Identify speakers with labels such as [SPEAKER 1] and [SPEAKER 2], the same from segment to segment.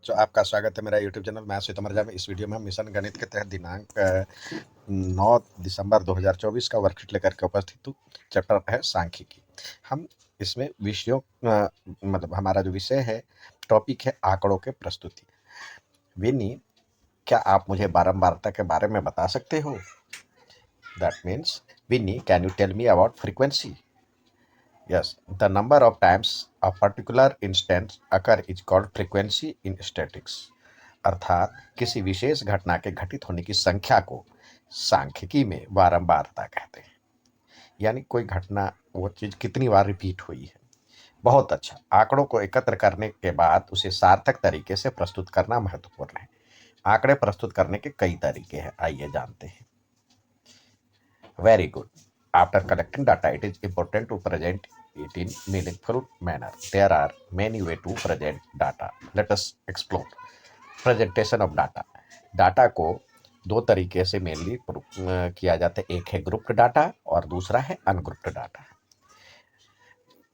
[SPEAKER 1] बच्चों, आपका स्वागत है मेरा यूट्यूब चैनल मैं आशुतोष मरजा में। इस वीडियो में हम मिशन गणित के तहत दिनांक 9 दिसंबर 2024 का वर्कशीट लेकर के उपस्थित हूँ। चैप्टर है सांख्यिकी। हम इसमें मतलब हमारा जो विषय है, टॉपिक है आंकड़ों के प्रस्तुति। विनी, क्या आप मुझे बारंबारता के बारे में बता सकते हो? That means, Vinny, can you tell me about frequency? Yes, the number of times a particular instance occur is called frequency in statistics. अर्थात किसी विशेष घटना के घटित होने की संख्या को सांख्यिकी में बारंबारता कहते हैं। यानी कोई घटना, वो चीज कितनी बार रिपीट हुई है। बहुत अच्छा। आंकड़ों को एकत्र करने के बाद उसे सार्थक तरीके से प्रस्तुत करना महत्वपूर्ण है। आंकड़े प्रस्तुत करने के कई तरीके हैं, आइए जानते हैं। Very good. After collecting data, it is important to present it in meaningful manner. There are many ways to present data. Let us explore. Presentation of data. Data को दो तरीके से मेनली किया जाता है। एक है ग्रुप्ड डाटा और दूसरा है अनग्रुप्ड डाटा।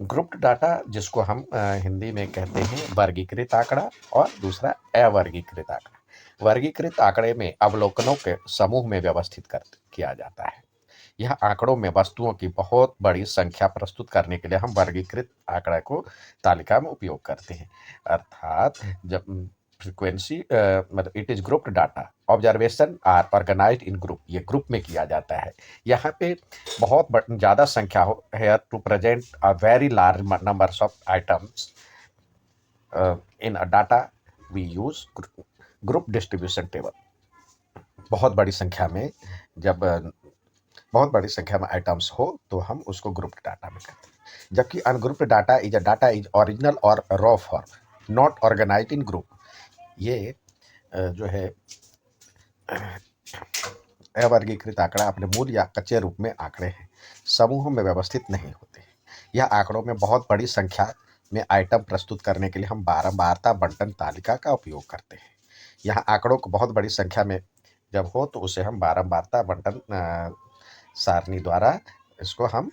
[SPEAKER 1] ग्रुप्ड डाटा, जिसको हम हिंदी में कहते हैं वर्गीकृत आंकड़ा, और दूसरा अवर्गीकृत आंकड़ा। वर्गीकृत आंकड़े में अवलोकनों के समूह में व्यवस्थित किया जाता है। यह आंकड़ों में वस्तुओं की बहुत बड़ी संख्या प्रस्तुत करने के लिए हम वर्गीकृत आंकड़ा को तालिका में उपयोग करते हैं। अर्थात जब फ्रीक्वेंसी मतलब it is grouped data, observation are organised in group, ये ग्रुप में किया जाता है। यहाँ पे बहुत ज़्यादा संख्या हो है to present a very large numbers of items in a data we use group distribution table. बहुत बड़ी संख्या में जब बहुत बड़ी संख्या में आइटम्स हो तो हम उसको ग्रुप्ड डाटा में करते हैं। जबकि अनग्रुप्ड डाटा इज ओरिजिनल और raw form, not organised in group. ये जो है अवर्गीकृत आंकड़ा अपने मूल या कच्चे रूप में आंकड़े हैं, समूहों में व्यवस्थित नहीं होते। यह आंकड़ों में बहुत बड़ी संख्या में आइटम प्रस्तुत करने के लिए हम बारंबारता बंटन तालिका का उपयोग करते हैं। यह आंकड़ों को बहुत बड़ी संख्या में जब हो तो उसे हम बारंबारता बंटन सारणी द्वारा इसको हम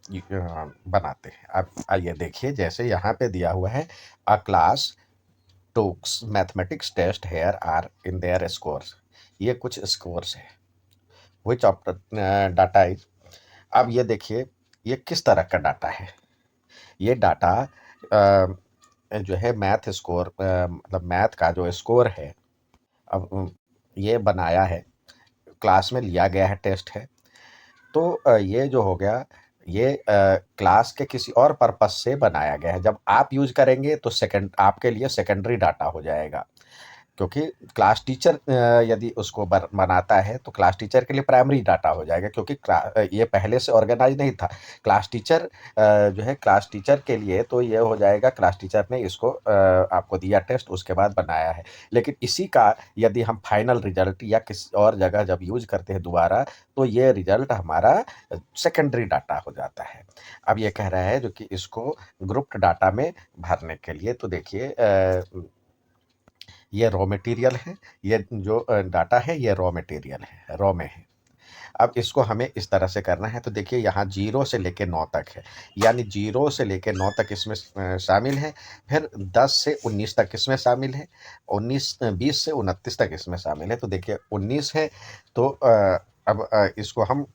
[SPEAKER 1] बनाते हैं। अब आइए देखिए, जैसे यहाँ पे दिया हुआ है, a class took mathematics test here are in their scores. ये कुछ स्कोर्स है। विच ऑफ डाटा इज, अब ये देखिए ये किस तरह का डाटा है। ये डाटा जो है मैथ स्कोर, मतलब मैथ का जो स्कोर है, अब ये बनाया है, क्लास में लिया गया है, टेस्ट है। तो ये जो हो गया, ये क्लास के किसी और पर्पस से बनाया गया है। जब आप यूज करेंगे तो आपके लिए सेकेंडरी डाटा हो जाएगा, क्योंकि क्लास टीचर यदि उसको बनाता है तो क्लास टीचर के लिए प्राइमरी डाटा हो जाएगा, क्योंकि ये पहले से ऑर्गेनाइज नहीं था। क्लास टीचर जो है, क्लास टीचर के लिए तो ये हो जाएगा, क्लास टीचर ने इसको आपको दिया टेस्ट, उसके बाद बनाया है। लेकिन इसी का यदि हम फाइनल रिजल्ट या किसी और जगह जब यूज करते हैं दोबारा, तो ये रिजल्ट हमारा सेकेंडरी डाटा हो जाता है। अब ये कह रहा है जो कि इसको ग्रुप्ड डाटा में भरने के लिए, तो देखिए ये रॉ मटेरियल है। ये जो डाटा है ये रॉ मटेरियल है, रॉ में है। अब इसको हमें इस तरह से करना है, तो देखिए यहाँ 0 से लेके 9 तक है, यानी 0 से लेके 9 तक इसमें शामिल है। फिर 10 से 19 तक इसमें शामिल है। 20 से 29 तक इसमें शामिल है। तो देखिए 19 है, तो अब इसको हम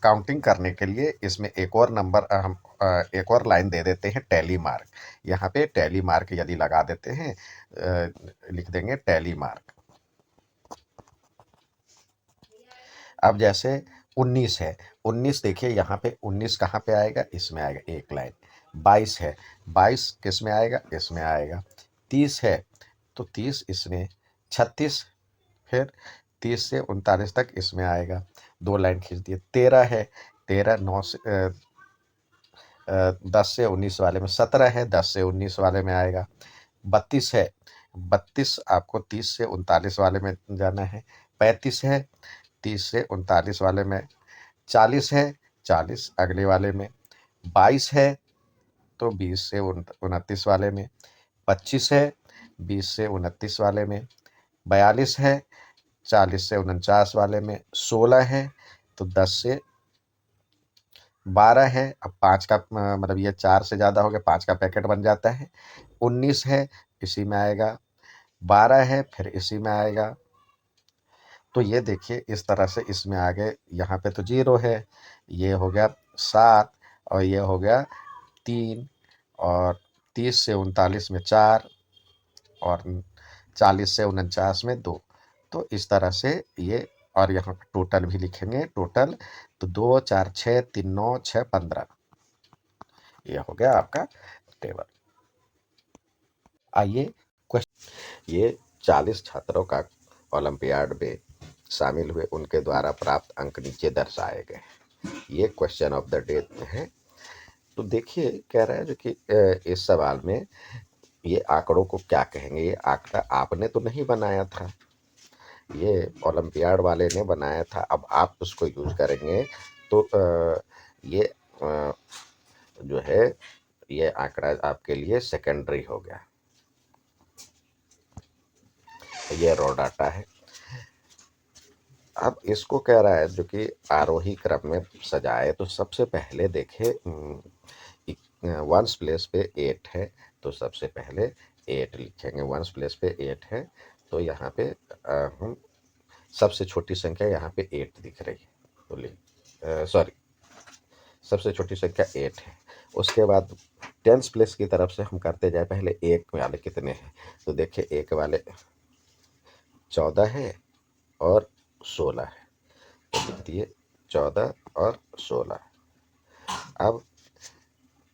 [SPEAKER 1] काउंटिंग करने के लिए इसमें एक और नंबर हम एक और लाइन दे देते हैं, टैली मार्क। यहाँ पे टैली मार्क यदि लगा देते हैं, लिख देंगे टैली मार्क। अब जैसे 19 है, 19 देखिए यहाँ पे 19 कहाँ पे आएगा, इसमें आएगा एक लाइन। 22 है, 22 किस में आएगा, इसमें आएगा। 30 है तो 30 इसमें। 36, फिर 30 से 39 तक इसमें आएगा, दो लाइन खींच दिए। 13 है, 13 9 से 10 से 19 वाले में। 17 है, 10 से 19 वाले में आएगा। 32 है, 32 आपको 30 से 39 वाले में जाना है। 35 है, 30 से 39 वाले में। 40 है, 40 अगले वाले में। 22 है तो 20 से 29 वाले में। 25 है, 20 से 29 वाले में। 42 है, 40 से 49 वाले में। 16 है तो 10 से 12 है। अब 5 का मतलब ये 4 से ज़्यादा हो गया, 5 का पैकेट बन जाता है। 19 है इसी में आएगा, 12 है फिर इसी में आएगा। तो ये देखिए इस तरह से इसमें आगे, यहाँ पे तो 0 है, ये हो गया 7 और ये हो गया 3 और 30 से 39 में 4 और 40 से 49 में 2। तो इस तरह से ये, और यहाँ पे टोटल भी लिखेंगे, टोटल तो 2 4 6 3 9 6 15, ये हो गया आपका टेबल। आइए क्वेश्चन, ये 40 छात्रों का ओलंपियाड में शामिल हुए, उनके द्वारा प्राप्त अंक नीचे दर्शाए गए। ये क्वेश्चन ऑफ द डे में है। तो देखिए कह रहा है जो कि इस सवाल में ये आंकड़ों को क्या कहेंगे। ये आंकड़ा आपने तो नहीं बनाया था, ये ओलंपियाड वाले ने बनाया था। अब आप उसको यूज करेंगे तो ये जो है ये आंकड़ा आपके लिए सेकेंडरी हो गया। ये रॉ डाटा है। अब इसको कह रहा है जो कि आरोही क्रम में सजाए, तो सबसे पहले देखे वंस प्लेस पे 8 है, तो सबसे पहले 8 लिखेंगे। वंस प्लेस पे 8 है तो यहाँ पे हम सबसे छोटी संख्या यहाँ पे 8 दिख रही है, तो सॉरी, सबसे छोटी संख्या 8 है। उसके बाद टेंस प्लेस की तरफ से हम करते जाए, पहले 1 वाले कितने हैं, तो देखिए 1 वाले 14 है और 16 है, तो देखिए 14 और 16। अब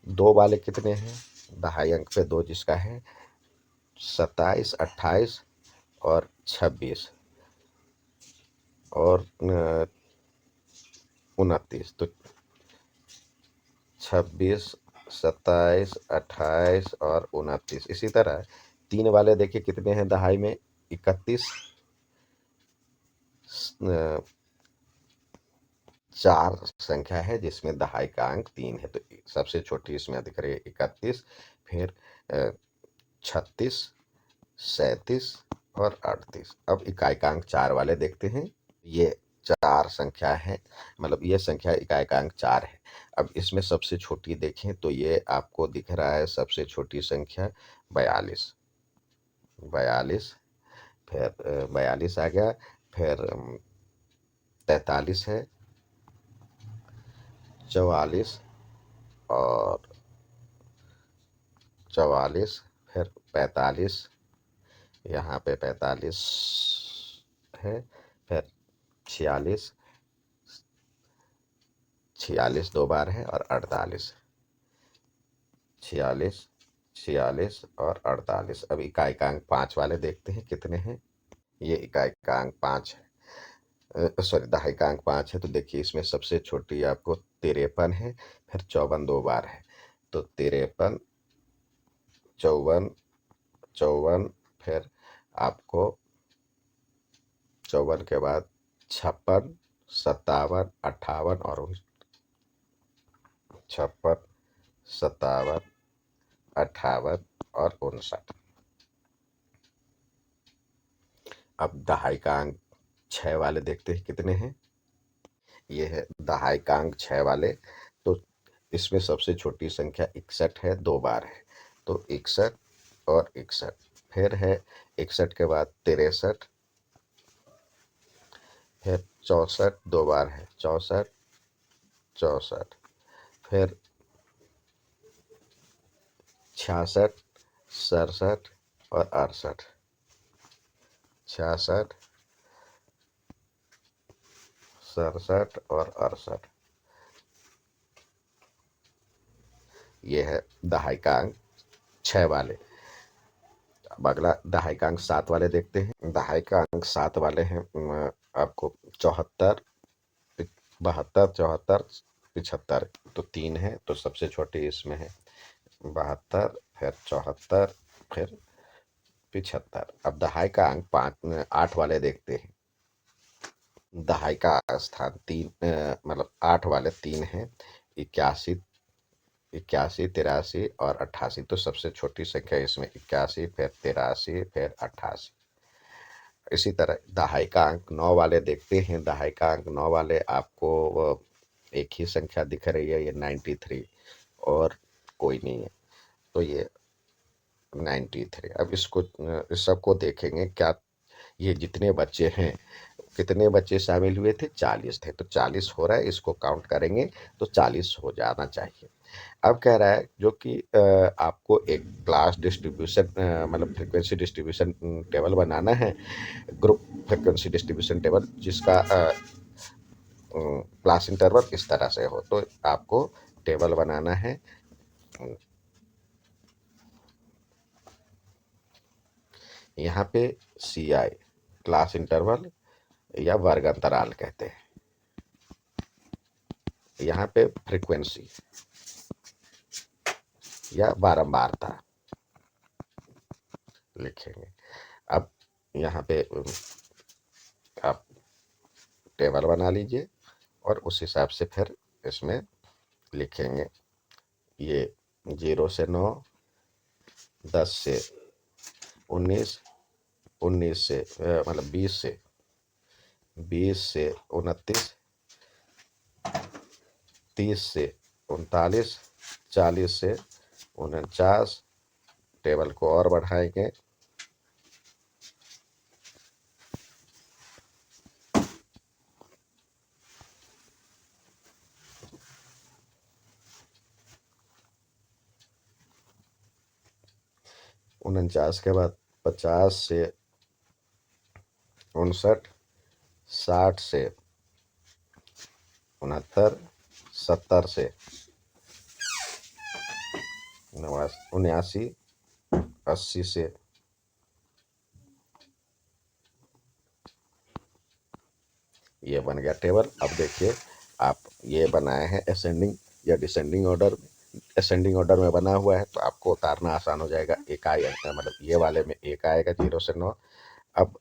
[SPEAKER 1] 2 वाले कितने हैं, दहाई अंक पे 2 जिसका है 27 28 और 26 और 29, तो 26 27 28 और 29। इसी तरह 3 वाले देखिए कितने हैं दहाई में, 31 4 संख्या है जिसमें दहाई का अंक 3 है, तो सबसे छोटी इसमें दिख रही है 31, फिर 36 37 और 38। अब इकाई का अंक 4 वाले देखते हैं। ये 4 संख्या है, मतलब ये संख्या इकाई का अंक 4 है। अब इसमें सबसे छोटी देखें तो ये आपको दिख रहा है सबसे छोटी संख्या 42, 42, फिर 42 आ गया, फिर 43 है, 44 और 44, फिर 45, यहाँ पे 45 है, फिर 46, 46 2 बार है और 48, 46 46 और 48। अब इकाई का अंक 5 वाले देखते हैं कितने हैं। ये इकाई का अंक 5 है, सॉरी दहाई का अंक 5 है, तो देखिए इसमें सबसे छोटी आपको 53 है, फिर 54 2 बार है, तो 53 54 54, फिर आपको 54 के बाद 56 57 58 और 56 57 58 और 59। अब दहाई का अंक 6 वाले देखते हैं कितने हैं। ये है दहाई का अंक 6 वाले, तो इसमें सबसे छोटी संख्या 61 है, 2 बार है, तो 61 और 61, फिर है 61 के बाद 63, फिर 64 2 बार है, 64 64, फिर 66 67 और 68, 66 67 और 68। ये है दहाई का अंक 6 वाले। अब अगला दहाई का अंक 7 वाले देखते हैं। दहाई का अंक 7 वाले हैं आपको 74 72 74 75, तो 3 है, तो सबसे छोटी इसमें है 72, फिर 74, फिर 75। अब दहाई का अंक 8 वाले देखते हैं। दहाई का स्थान 3 मतलब 8 वाले 3 हैं, 81 81 83 और 88, तो सबसे छोटी संख्या इसमें 81, फिर 83, फिर 88। इसी तरह दहाई का अंक 9 वाले देखते हैं। दहाई का अंक 9 वाले आपको एक ही संख्या दिख रही है, ये 93 और कोई नहीं है, तो ये 93। अब इसको इस सबको देखेंगे क्या ये जितने बच्चे हैं, कितने बच्चे शामिल हुए थे, 40 थे, तो 40 हो रहा है, इसको काउंट करेंगे तो 40 हो जाना चाहिए। अब कह रहा है जो कि आपको एक क्लास डिस्ट्रीब्यूशन मतलब फ्रीक्वेंसी डिस्ट्रीब्यूशन टेबल बनाना है, ग्रुप फ्रीक्वेंसी डिस्ट्रीब्यूशन टेबल, जिसका क्लास इंटरवल इस तरह से हो। तो आपको टेबल बनाना है। यहाँ पे CI क्लास इंटरवल या वर्ग अंतराल कहते हैं, यहाँ पे फ्रीक्वेंसी या बारंबारता लिखेंगे। अब यहाँ पे आप टेबल बना लीजिए और उस हिसाब से फिर इसमें लिखेंगे। ये 0 से 9, 10 से 19, 19 से मतलब 20 से 29, 30 से 39, 40 से 49। टेबल को और बढ़ाएंगे। उनचास के बाद 50 से 59, 60 से 69, 70 से 79, 80 से ये बन गया टेबल। अब देखिए आप ये बनाए हैं असेंडिंग या डिसेंडिंग ऑर्डर। असेंडिंग ऑर्डर में बना हुआ है तो आपको उतारना आसान हो जाएगा। एक आए अंक मतलब ये वाले में एक आएगा 0 से 9। अब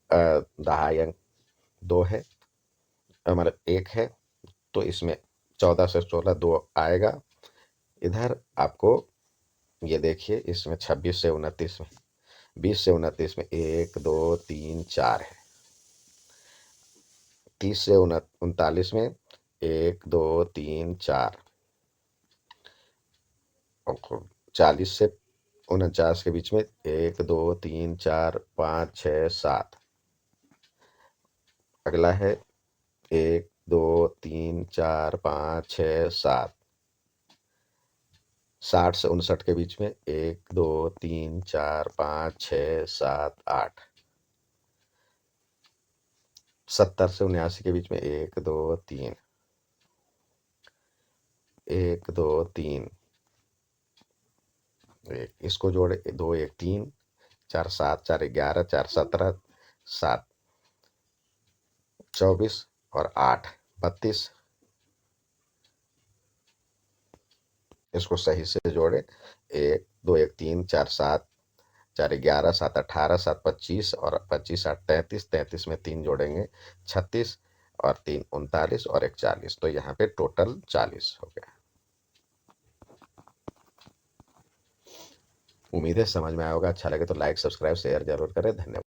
[SPEAKER 1] दहाई अंक 2 है, मतलब 1 है, तो इसमें 14 से 16 2 आएगा। इधर आपको ये देखिए इसमें 26 से 29 में, 20 से 29 में 1 2 3 4 है। 30 से 39 में 1 2 3 4। और 40 से 49 के बीच में 1 2 3 4 5 6 7। अगला है 1 2 3 4 5 6 7। 60 से 59 के बीच में 1 2 3 4 5 6 7 8। 70 से 79 के बीच में 1 2 3, 1 2 3, इसको जोड़े 2 1 3, 4 7 4 11, 4 17, 7 24 और 8 32। इसको सही से जोड़े 1 2 1 3 4 7 4 11, 7 18, 7 25 और 25 8 33। 33 में 3 जोड़ेंगे 36 और 3 39 और 1 40। तो यहाँ पे टोटल 40 हो गया। उम्मीद है समझ में आया होगा। अच्छा लगे तो लाइक सब्सक्राइब शेयर जरूर करें। धन्यवाद।